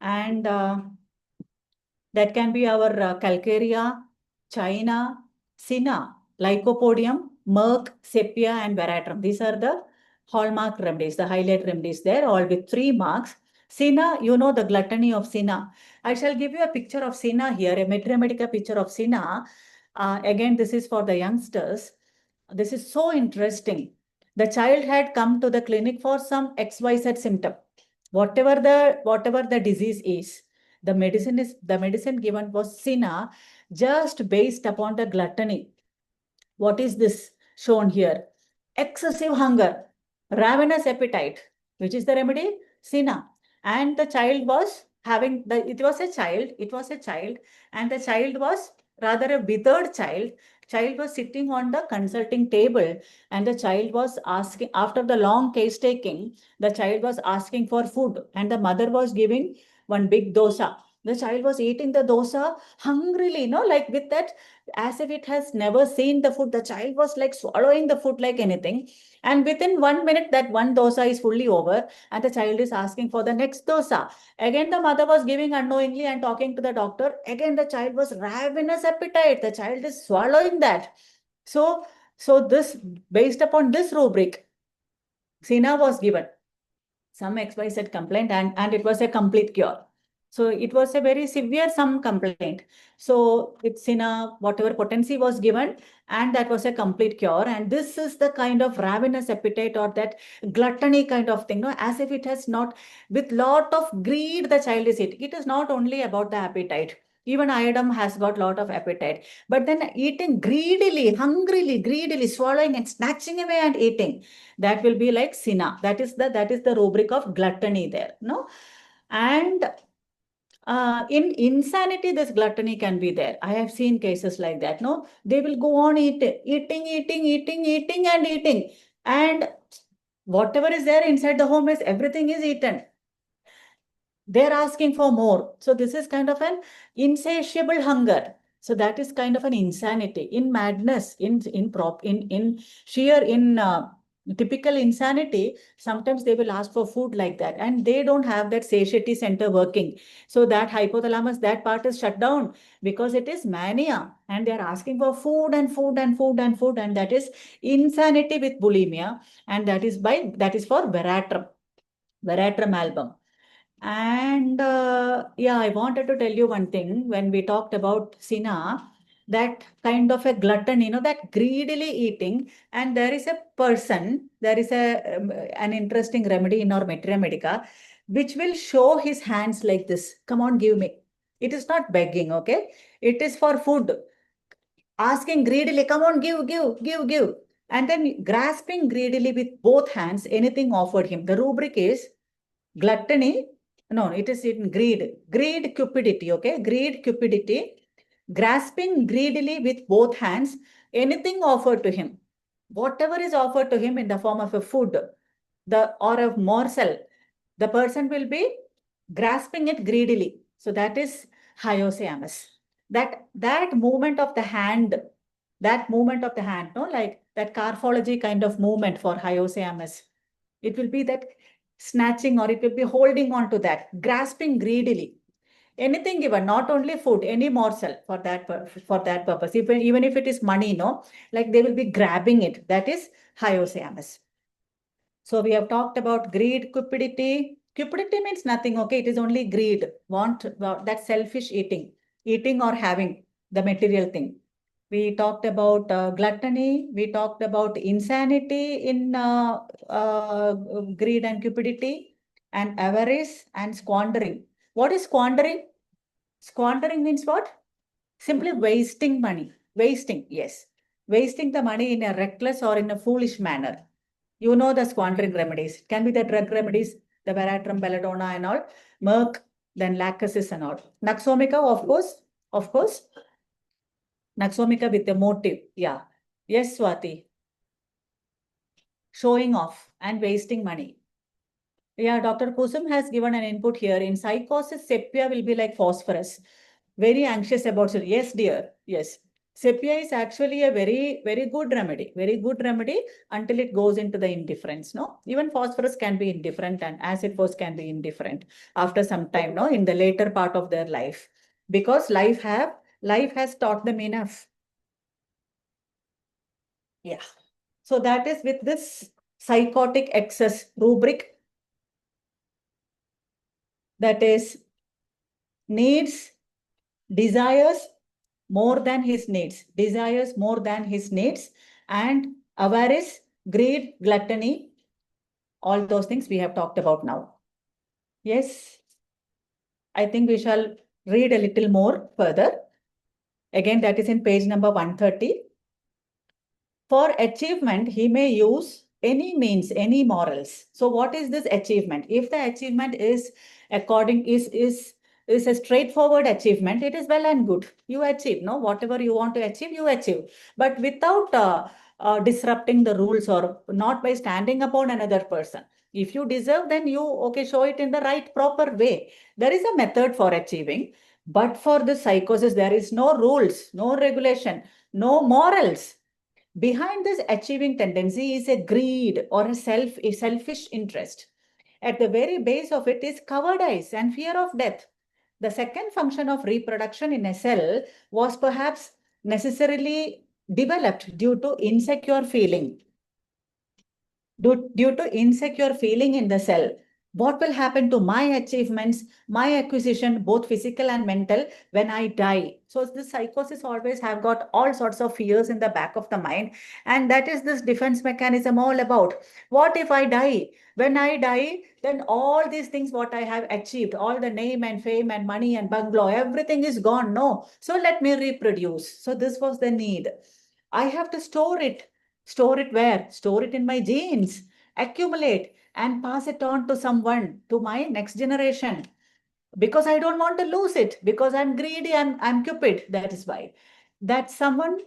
And that can be our calcarea, china, cinna, lycopodium, merc, sepia, and veratrum. These are the hallmark remedies, the highlight remedies there, all with 3 marks. Cinna, you know the gluttony of cinna. I shall give you a picture of cinna here, a Medremedica picture of cinna. Again, this is for the youngsters. This is so interesting. The child had come to the clinic for some XYZ symptom. Whatever the disease is, the medicine given was cinna. just based upon the gluttony. What is this shown here? Excessive hunger, ravenous appetite. Which is the remedy? Sina. And the child was having it was a child, and the child was rather a withered child. Child was sitting on the consulting table, and the child was asking, after the long case taking, the child was asking for food, and the mother was giving one big dosa. The child was eating the dosa hungrily, like with that, as if it has never seen the food. The child was like swallowing the food like anything. And within 1 minute, that one dosa is fully over, and the child is asking for the next dosa. Again, the mother was giving unknowingly and talking to the doctor. Again, the child was ravenous appetite. The child is swallowing that. So, this, based upon this rubric, Sina was given some XYZ complaint, and it was a complete cure. So it was a very severe some complaint. So it's in a whatever potency was given, and that was a complete cure. And this is the kind of ravenous appetite or that gluttony kind of thing, no, as if it has not, with lot of greed, the child is eating. It is not only about the appetite. Even Adam has got lot of appetite, but then eating greedily, hungrily, greedily, swallowing and snatching away and eating, that will be like sina. That is the rubric of gluttony there, no? And in insanity, this gluttony can be there. I have seen cases like that, no? They will go on eating and eating, and whatever is there inside the home is everything is eaten. They're asking for more. So this is kind of an insatiable hunger. So that is kind of an insanity, in madness, in sheer, in typical insanity. Sometimes they will ask for food like that, and they don't have that satiety center working. So that hypothalamus, that part is shut down because it is mania, and they are asking for food and food and food and food, and that is insanity with bulimia, and that is for veratrum album. And yeah, I wanted to tell you one thing. When we talked about Sina, that kind of a glutton, that greedily eating, and there is a person, there is an interesting remedy in our Materia Medica, which will show his hands like this. Come on, give me. It is not begging, okay? It is for food. Asking greedily, come on, give. And then grasping greedily with both hands, anything offered him. The rubric is gluttony. No, it is in greed, cupidity. Okay, greed, cupidity, grasping greedily with both hands, anything offered to him, whatever is offered to him in the form of a food, or a morsel, the person will be grasping it greedily. So that is hyoscyamus. That movement of the hand, no, like that carphology kind of movement for hyoscyamus. It will be that snatching, or it will be holding on to that, grasping greedily. Anything given, not only food, any morsel for that purpose. Even if it is money, no, like they will be grabbing it. That is hyoscyamus. So we have talked about greed, cupidity. Cupidity means nothing, okay? It is only greed, that selfish eating or having the material thing. We talked about gluttony. We talked about insanity in greed and cupidity, and avarice and squandering. What is squandering? Squandering means what? Simply wasting money. Wasting, yes. Wasting the money in a reckless or in a foolish manner. You know the squandering remedies. It can be the drug remedies, the veratrum, belladonna and all, Merck, then lacusis and all. Naxomica, of course. Naxomica with a motive. Yeah. Yes, Swati. Showing off and wasting money. Yeah, Dr. Kusum has given an input here. In psychosis, sepia will be like phosphorus. Very anxious about it. Yes, dear. Yes. Sepia is actually a very, very good remedy. Very good remedy until it goes into the indifference. No, even phosphorus can be indifferent, and acid force can be indifferent after some time. No, in the later part of their life, because life has taught them enough. Yeah. So that is with this psychotic excess rubric. That is needs, desires more than his needs, and avarice, greed, gluttony, all those things we have talked about now. Yes, I think we shall read a little more further. Again, that is in page number 130. For achievement, he may use any means, any morals. So what is this achievement? If the achievement is according is a straightforward achievement, it is well and good. You achieve, no, whatever you want to achieve, you achieve, but without disrupting the rules or not by standing upon another person. If you deserve, then you okay, show it in the right proper way. There is a method for achieving, but for the psychosis, there is no rules, no regulation, no morals. Behind this achieving tendency is a greed or a selfish interest. At the very base of it is cowardice and fear of death. The second function of reproduction in a cell was perhaps necessarily developed due to insecure feeling. Due to insecure feeling in the cell. What will happen to my achievements, my acquisition, both physical and mental, when I die? So this psychosis always have got all sorts of fears in the back of the mind. And that is this defense mechanism all about. What if I die? When I die, then all these things what I have achieved, all the name and fame and money and bungalow, everything is gone. No. So let me reproduce. So this was the need. I have to store it. Store it where? Store it in my genes. Accumulate and pass it on to someone, to my next generation. Because I don't want to lose it. Because I'm greedy, I'm cupid. That is why. That someone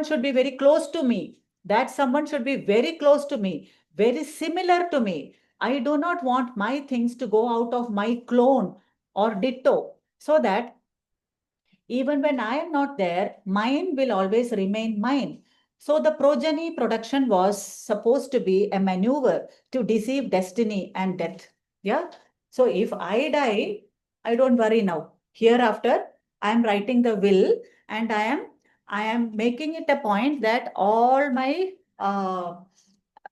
should be very close to me. That someone should be very close to me, very similar to me. I do not want my things to go out of my clone or ditto, so that even when I am not there, mine will always remain mine. So the progeny production was supposed to be a maneuver to deceive destiny and death. Yeah. So if I die, I don't worry now. Hereafter, I am writing the will, and I am making it a point that all my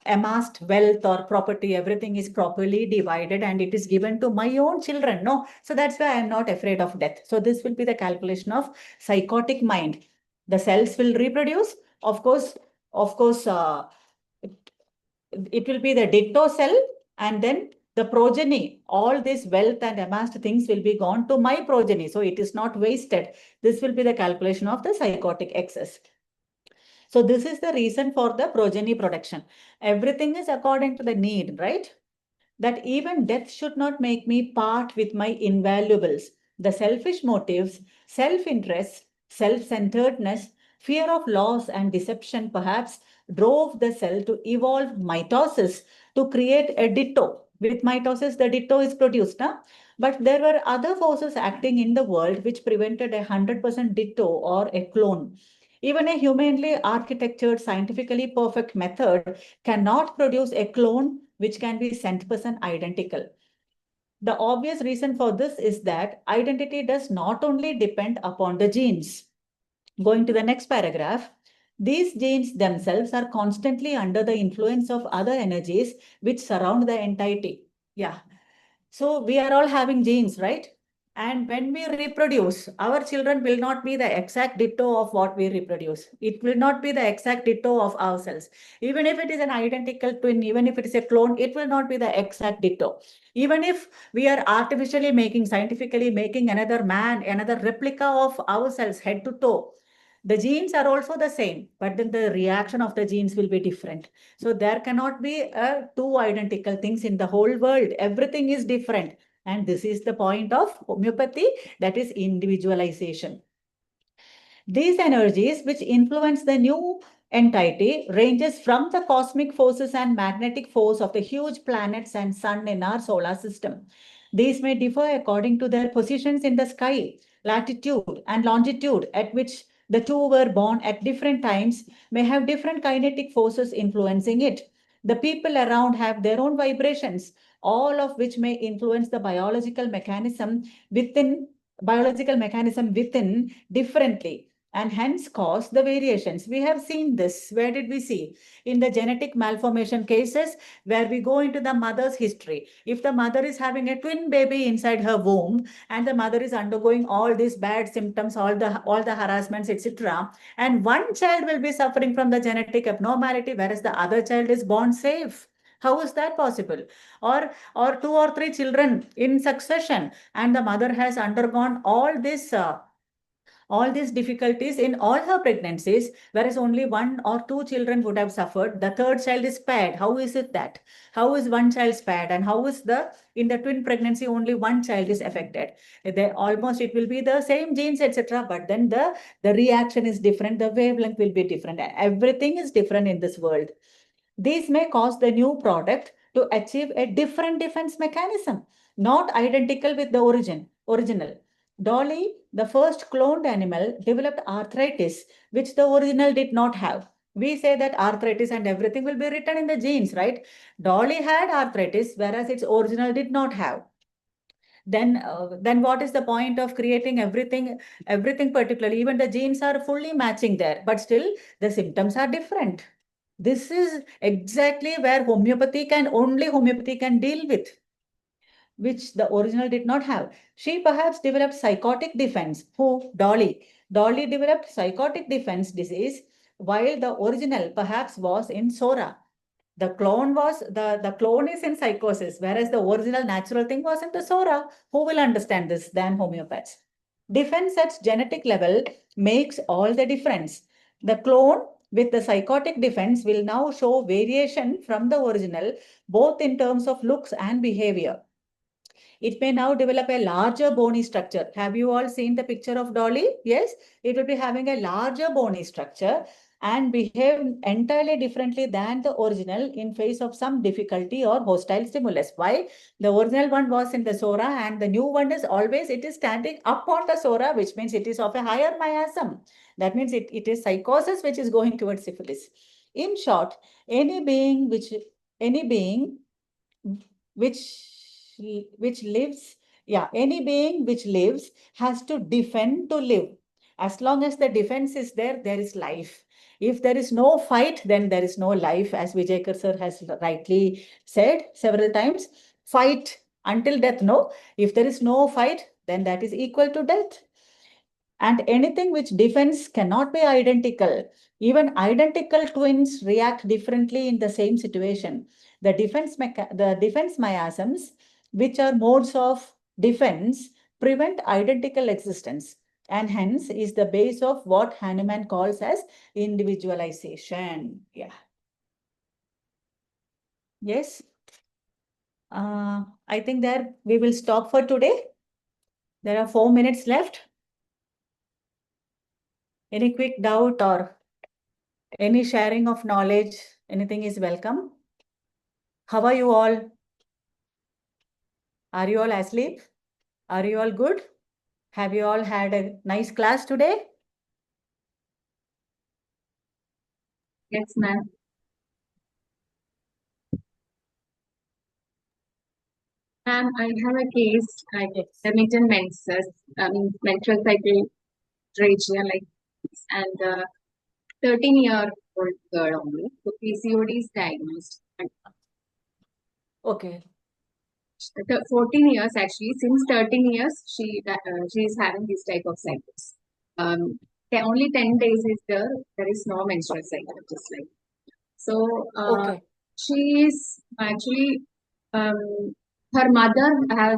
amassed wealth or property, everything is properly divided and it is given to my own children. No, so that's why I'm not afraid of death. So this will be the calculation of psychotic mind. The cells will reproduce. Of course, it will be the ditto cell, and then the progeny, all this wealth and amassed things will be gone to my progeny. So it is not wasted. This will be the calculation of the psychotic excess. So this is the reason for the progeny production. Everything is according to the need, right? That even death should not make me part with my invaluables. The selfish motives, self-interest, self-centeredness, fear of loss and deception perhaps drove the cell to evolve mitosis to create a ditto. With mitosis, the ditto is produced. Huh? But there were other forces acting in the world which prevented a 100% ditto or a clone. Even a humanly architectured, scientifically perfect method cannot produce a clone which can be 100% identical. The obvious reason for this is that identity does not only depend upon the genes. Going to the next paragraph, these genes themselves are constantly under the influence of other energies which surround the entity. Yeah. So we are all having genes, right? And when we reproduce, our children will not be the exact ditto of what we reproduce. It will not be the exact ditto of ourselves. Even if it is an identical twin, even if it is a clone, it will not be the exact ditto. Even if we are artificially making, scientifically making another man, another replica of ourselves head to toe, the genes are also the same, but then the reaction of the genes will be different. So there cannot be two identical things in the whole world. Everything is different. And this is the point of homeopathy, that is individualization. These energies which influence the new entity ranges from the cosmic forces and magnetic force of the huge planets and sun in our solar system. These may differ according to their positions in the sky, latitude and longitude at which the two were born at different times may have different kinetic forces influencing it. The people around have their own vibrations, all of which may influence the biological mechanism within differently, and hence cause the variations. We have seen this. Where did we see? In the genetic malformation cases, where we go into the mother's history. If the mother is having a twin baby inside her womb and the mother is undergoing all these bad symptoms, all the harassments, etc., and one child will be suffering from the genetic abnormality, whereas the other child is born safe. How is that possible? Or two or three children in succession, and the mother has undergone all this all these difficulties in all her pregnancies, whereas only 1 or 2 children would have suffered. The third child is spared. How is it that? How is one child spared? And how is in the twin pregnancy, only one child is affected? They almost, it will be the same genes, etc. But then the reaction is different. The wavelength will be different. Everything is different in this world. These may cause the new product to achieve a different defense mechanism, not identical with the original. Dolly, the first cloned animal, developed arthritis, which the original did not have. We say that arthritis and everything will be written in the genes, right? Dolly had arthritis, whereas its original did not have. Then what is the point of creating everything particularly? Even the genes are fully matching there, but still the symptoms are different. This is exactly where only homeopathy can deal with, which the original did not have. She perhaps developed psychotic defense. Who? Dolly. Dolly developed psychotic defense disease, while the original perhaps was in Sora. The clone is in psychosis, whereas the original natural thing was in the Sora. Who will understand this than homeopaths? Defense at genetic level makes all the difference. The clone with the psychotic defense will now show variation from the original, both in terms of looks and behavior. It may now develop a larger bony structure. Have you all seen the picture of Dolly? Yes, it will be having a larger bony structure and behave entirely differently than the original in face of some difficulty or hostile stimulus. Why? The original one was in the Sora and the new one is always, it is standing up on the Sora, which means it is of a higher miasm. That means it is psychosis which is going towards syphilis. In short, any being which which lives, yeah, any being which lives has to defend to live. As long as the defense is there, there is life. If there is no fight, then there is no life, as Vijaykar sir has rightly said several times. Fight until death, no. If there is no fight, then that is equal to death. And anything which defends cannot be identical. Even identical twins react differently in the same situation. The defense miasms, which are modes of defense, prevent identical existence, and hence is the base of what Hahnemann calls as individualization. Yeah. Yes. I think there we will stop for today. There are 4 minutes left. Any quick doubt or any sharing of knowledge, anything is welcome. How are you all? Are you all asleep? Are you all good? Have you all had a nice class today? Yes, ma'am. Ma'am, I have a case like intermittent menses, menstrual cycle trachea like this, and 13-year-old girl only. So PCOD is diagnosed. And Okay. 14 years actually, since 13 years, she is having this type of cycles. Only 10 days is there is no menstrual cycle, just like. So Okay. she is actually, her mother has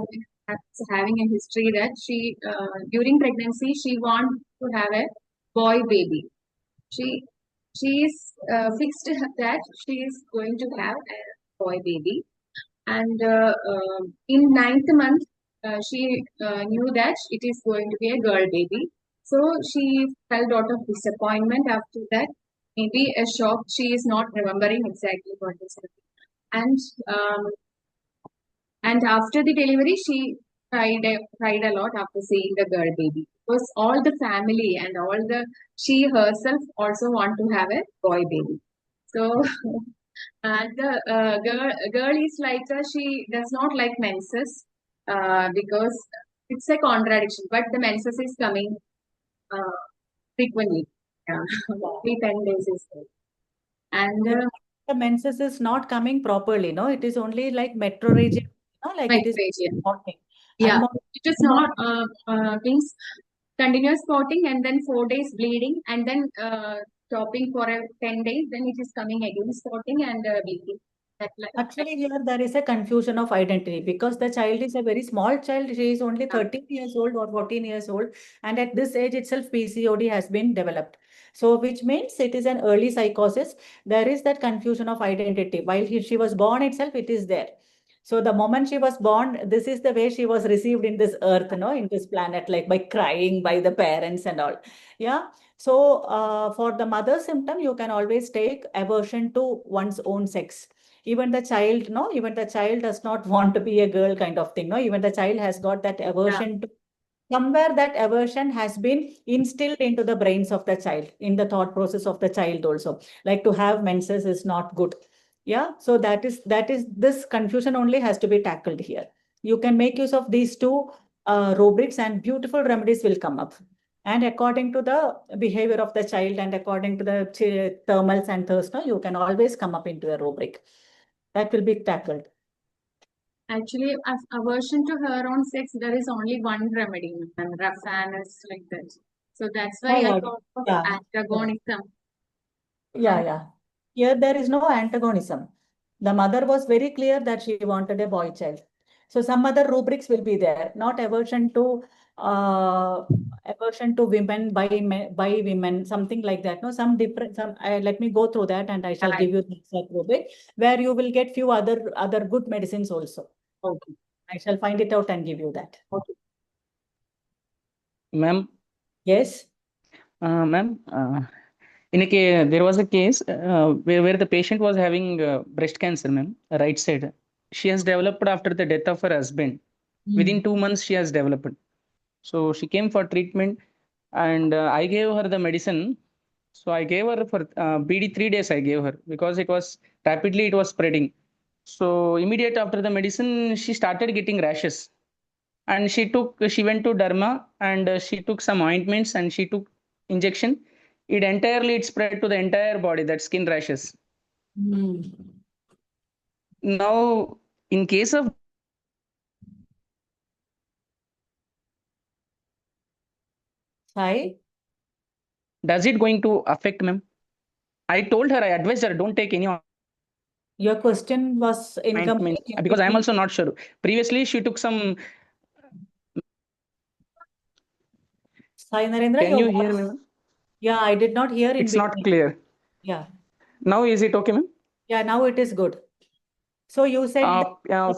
having a history that she, during pregnancy, she wants to have a boy baby. She is fixed that she is going to have a boy baby, and in ninth month, she knew that it is going to be a girl baby. So she felt out of disappointment after that. Maybe a shock. She is not remembering exactly what is happening. And after the delivery, she cried a lot after seeing the girl baby. Because all the family and she herself also want to have a boy baby. So and the girl is like she does not like menses because it's a contradiction. But the menses is coming frequently. Yeah, every 10 days is there. And Yeah, the menses is not coming properly, no? It is only like metrorrhagia, like it is microbiome. spotting. Yeah, it is not means continuous spotting and then 4 days bleeding and then stopping for 10 days. Then it is coming again spotting and bleeding. Actually, here there is a confusion of identity because the child is a very small child. She is only 13 years old or 14 years old. And at this age itself, PCOD has been developed. So, which means it is an early psychosis. There is that confusion of identity. While she was born itself, it is there. So, the moment she was born, this is the way she was received in this earth, in this planet, like by crying by the parents and all. Yeah. So, for the mother symptom, you can always take aversion to one's own sex. Even the child, no, even the child does not want to be a girl kind of thing, no, even the child has got that aversion to, somewhere that aversion has been instilled into the brains of the child, in the thought process of the child also, like to have menses is not good. Yeah, so that is this confusion only has to be tackled here. You can make use of these two rubrics and beautiful remedies will come up. And according to the behavior of the child and according to the thermals and thirst, no, you can always come up into a rubric that will be tackled. Actually, aversion to her own sex, there is only one remedy, and Rafan is like that. So that's why I Yeah, thought of yeah, yeah, antagonism. yeah, yeah. Here there is no antagonism. The mother was very clear that she wanted a boy child. So some other rubrics will be there, not uh, aversion to women by women, something like that. No, some different. Some. Let me go through that, and I shall Right. give you the exact rubric where you will get few other good medicines also. Okay. I shall find it out and give you that. Okay. Ma'am, Yes. ma'am, there was a case where the patient was having breast cancer, ma'am, right side. She has developed after the death of her husband. Within Mm. 2 months, she has developed. So she came for treatment, and I gave her the medicine. So I gave her for BD 3 days. I gave her because it was spreading. So immediate after the medicine, she started getting rashes, and she went to derma, and she took some ointments, and she took injection. It spread to the entire body, that skin rashes. Mm. Now, in case of Sai, does it going to affect, ma'am? I told her, I advised her, don't take any your question was ointments, incomplete. because I'm also not sure. Previously she took some. Sai Narendra, Can your you hear me, voice. ma'am? Yeah, I did not hear in It's not between. clear. Yeah. Now is it okay, ma'am? Yeah, now it is good. So you said that uh, uh,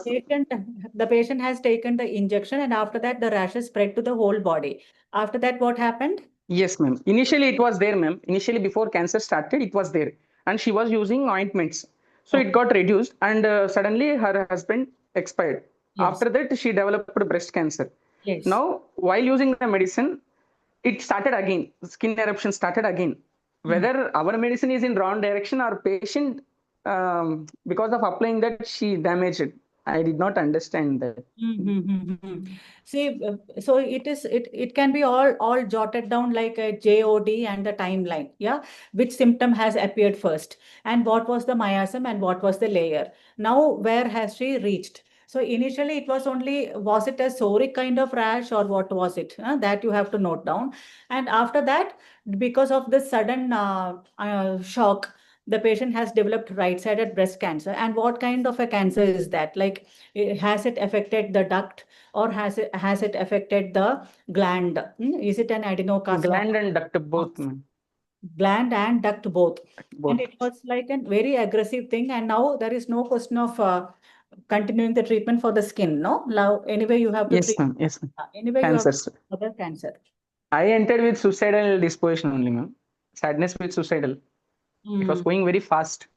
the patient has taken the injection and after that the rashes spread to the whole body. After that, what happened? Yes, ma'am. Initially, it was there, ma'am. Initially, before cancer started, it was there, and she was using ointments. So it Okay. got reduced, and suddenly her husband expired. Yes. After that, she developed breast cancer. Yes. Now, while using the medicine, it started again. Skin eruption started again. Mm. Whether our medicine is in wrong direction or patient, because of applying that, she damaged it. I did not understand that. Mm-hmm. See, so it can be all jotted down like a JOD and the timeline, yeah, which symptom has appeared first, and what was the miasm and what was the layer. Now, where has she reached? So initially, was it a psoriatic kind of rash or what was it? That you have to note down. And after that, because of this sudden shock, the patient has developed right-sided breast cancer. And what kind of a cancer is that? Like, has it affected the duct or has it affected the gland? Is it an adenocarcinoma? Gland and duct both, ma'am. Gland and duct both. And Both. it was like a very aggressive thing. And now there is no question of continuing the treatment for the skin. No, now anyway you have to Yes, treat. ma'am. Yes, ma'am. Anyway you have to Cancers. treat other cancer. I entered with suicidal disposition only, ma'am. Sadness with suicidal. It was Mm. going very fast,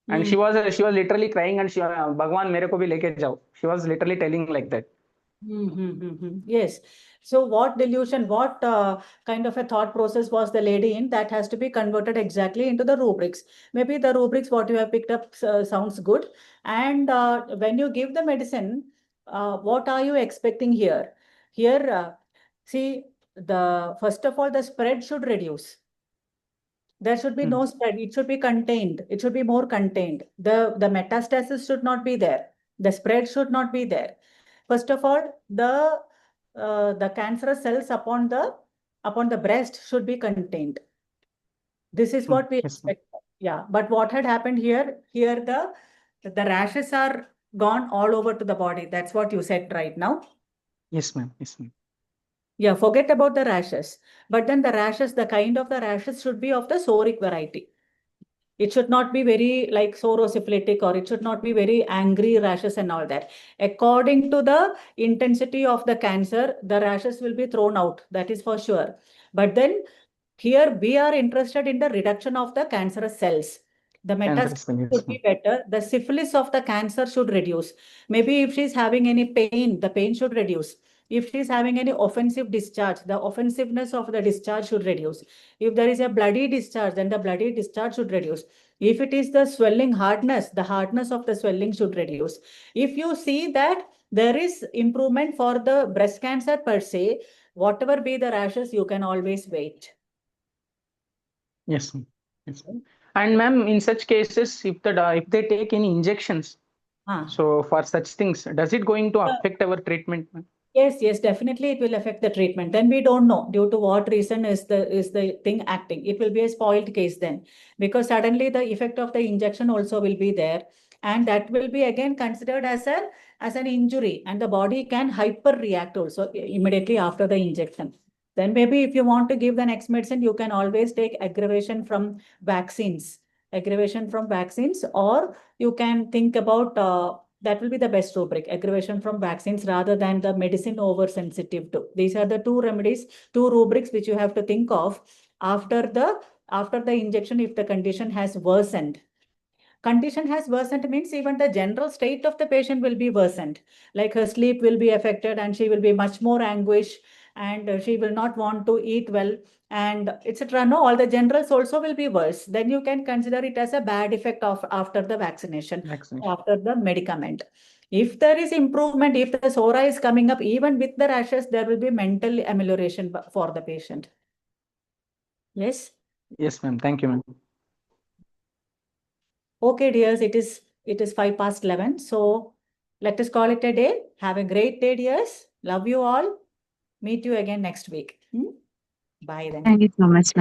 and Mm. she was literally crying, and Bhagwan mere ko bhi leke jao. She was literally telling like that. Yes. So what delusion, what kind of a thought process was the lady in that has to be converted exactly into the rubrics? Maybe the rubrics, what you have picked up sounds good. And when you give the medicine, what are you expecting here? Here, see, first of all, the spread should reduce. There should be Hmm. no spread. It should be contained. It should be more contained. The metastasis should not be there. The spread should not be there. First of all, the cancerous cells upon the breast should be contained. This is what we Yes, ma'am. expect. Yeah. But what had happened here? Here The rashes are gone all over to the body. That's what you said right now. Yes, ma'am. Yes, ma'am. Yeah, forget about the rashes. But then the rashes, the kind of the rashes should be of the psoric variety. It should not be very like psorosyphilitic, or it should not be very angry rashes and all that. According to the intensity of the cancer, the rashes will be thrown out. That is for sure. But then here we are interested in the reduction of the cancerous cells. The Cancerous metastasis cell, yes, should be better. The syphilis of the cancer should reduce. Maybe if she's having any pain, the pain should reduce. If she's having any offensive discharge, the offensiveness of the discharge should reduce. If there is a bloody discharge, then the bloody discharge should reduce. If it is the swelling hardness, the hardness of the swelling should reduce. If you see that there is improvement for the breast cancer per se, whatever be the rashes, you can always wait. Yes, ma'am. Yes, ma'am. And ma'am, in such cases, if they take any injections, so for such things, does it going to affect our treatment, ma'am? Yes, definitely it will affect the treatment. Then we don't know due to what reason is the thing acting. It will be a spoiled case then, because suddenly the effect of the injection also will be there, and that will be again considered as an injury, and the body can hyper react also immediately after the injection. Then maybe if you want to give the next medicine, you can always take aggravation from vaccines, or you can think about that will be the best rubric, aggravation from vaccines rather than the medicine oversensitive to. These are the two remedies, two rubrics which you have to think of after the injection if the condition has worsened. Condition has worsened means even the general state of the patient will be worsened. Like her sleep will be affected and she will be much more anguish, and she will not want to eat well, and etc. No, all the generals also will be worse. Then you can consider it as a bad effect of after the vaccination, after the medicament. If there is improvement, if the psora is coming up, even with the rashes, there will be mental amelioration for the patient. Yes? Yes, ma'am. Thank you, ma'am. Okay, dears, it is 11:05. So let us call it a day. Have a great day, dears. Love you all. Meet you again next week. Bye then. Thank you so much, ma'am.